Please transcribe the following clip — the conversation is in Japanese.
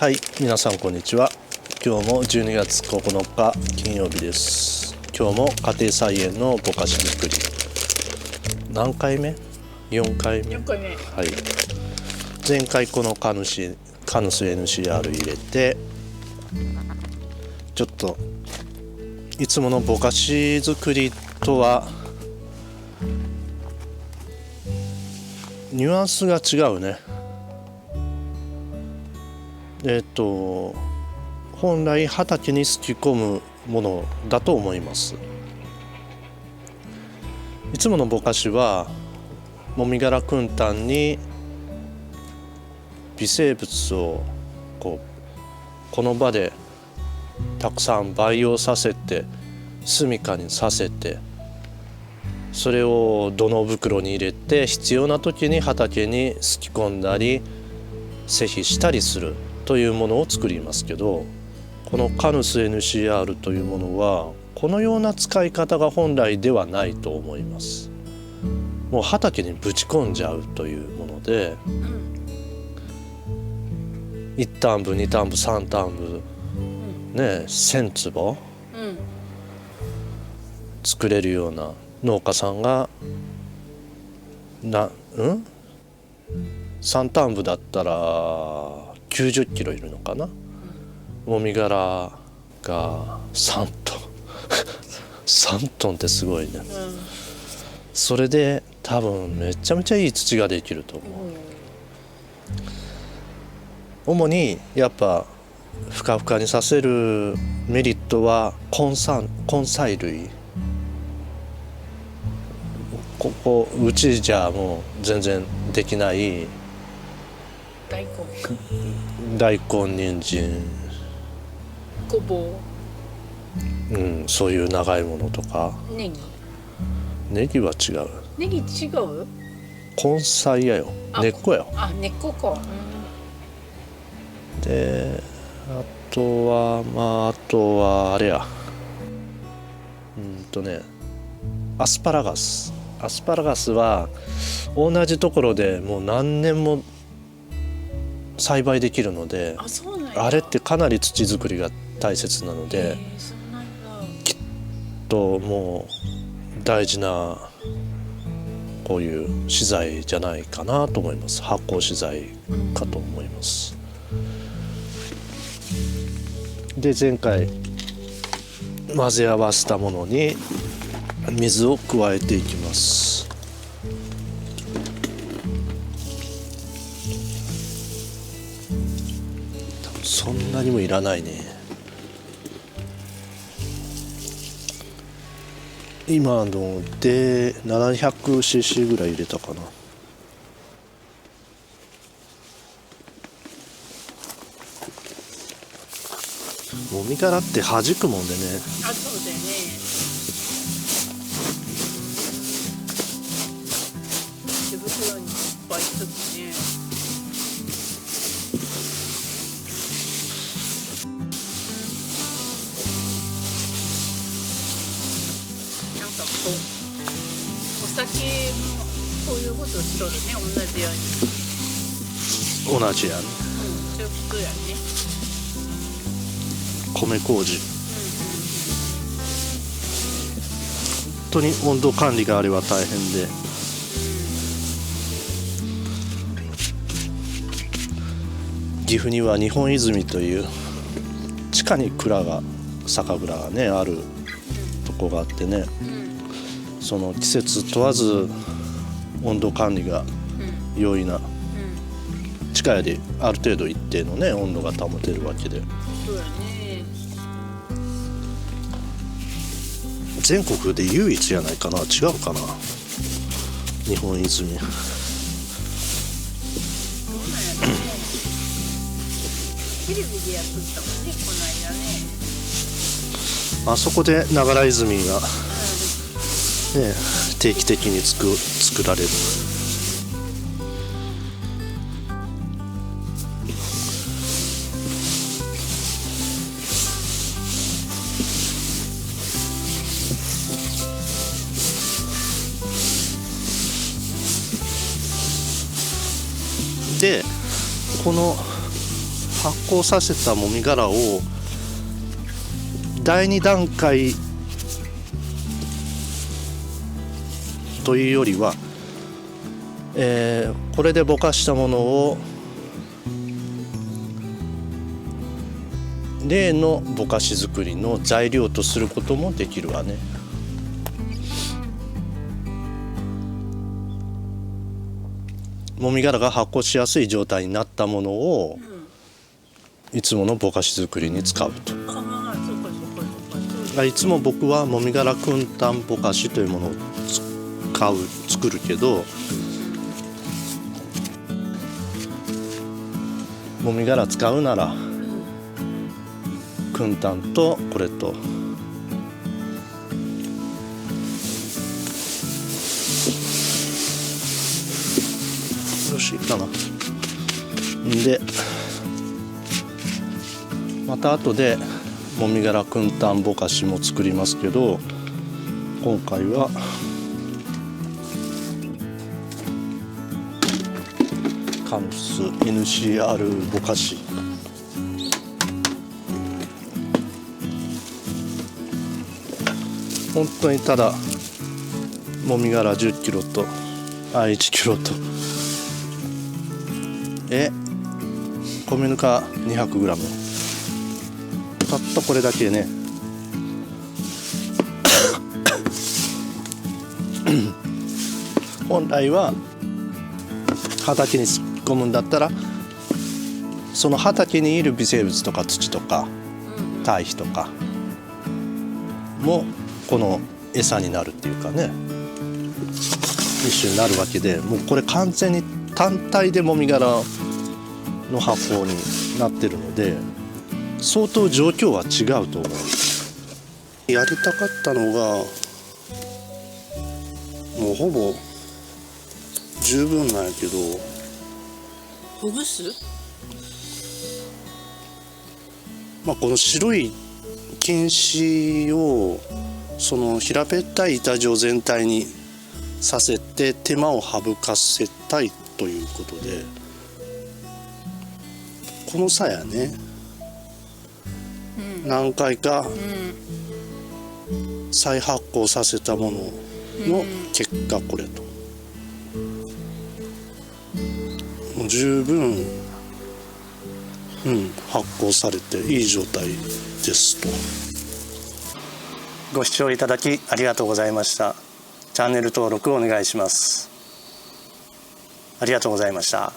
はい、皆さんこんにちは。今日も12月9日金曜日です。今日も家庭菜園のぼかし作り。何回目 ?4 回目。4回目。はい。前回このカヌス NCR 入れて、ちょっといつものぼかし作りとはニュアンスが違うね。本来畑にすき込むものだと思います。いつものぼかしはもみ殻くんたんに微生物をこの場でたくさん培養させて住処にさせて、それを土の袋に入れて必要な時に畑にすき込んだり施肥したりするというものを作りますけど、このカヌス NCR というものはこのような使い方が本来ではないと思います。もう畑にぶち込んじゃうというもので、1単部2単部3単部ね、1000坪作れるような農家さんが3単部だったら90キロいるのかな。もみ殻が3トン3トンってすごいね、それで多分めちゃめちゃいい土ができると思う。主にやっぱふかふかにさせるメリットは根菜類。うちじゃもう全然できない大根、人参、ごぼう、そういう長いものとか。ネギは違う。ネギ違う？根菜やよ。根っこやよ。根っこか。で、あとはあれや。アスパラガスは同じところでもう何年も栽培できるので、あれってかなり土作りが大切なので、きっともう大事なこういう資材じゃないかなと思います。発酵資材かと思います。で、前回混ぜ合わせたものに水を加えていきます。そんなにもいらないね。今ので 700cc ぐらい入れたかな。もみ殻って弾くもんでね。そうだよね。手袋にいっぱいしとくね。なんかお酒もこういうことしとるね、同じように。同じやね。そういうことやね。米麹、本当に温度管理があれは大変で、岐阜には日本泉という地下に酒蔵がねあるとこがあってね、その季節問わず温度管理が容易な、地下やである程度一定のね温度が保てるわけで。そうやね。全国で唯一やないかな。違うかな、日本泉。どうなんやろね。テレビでやっとったもんね、この間ね。あそこでながら泉が、定期的に作られる。でこの発酵させたもみ殻を第2段階というよりは、これでぼかしたものを例のぼかし作りの材料とすることもできるわね。もみ殻が発酵しやすい状態になったものをいつものぼかし作りに使うと。ああ、そうかそうか。いつも僕はもみ殻くんたんぼかしというものを作るけど、もみ殻使うならくんたんとこれとよしいいかな。でまた後でもみ殻くんたんぼかしも作りますけど、今回はカンプス NCR ぼかし。本当にただもみ殻10キロと1キロと米ぬか200グラム、たったこれだけね。本来は畑に突っ込むんだったらその畑にいる微生物とか土とか堆肥とかもこの餌になるっていうかね、一種になるわけで、もうこれ完全に単体でもみ殻の発酵になってるので相当状況は違うと思う。やりたかったのがもうほぼ十分なんやけど、ほぐす？この白い菌糸をその平べったい板状全体にさせて手間を省かせたいということで、この差やね、何回か再発酵させたものの結果これと、もう十分、発酵されていい状態ですと。ご視聴いただきありがとうございました。チャンネル登録お願いします。ありがとうございました。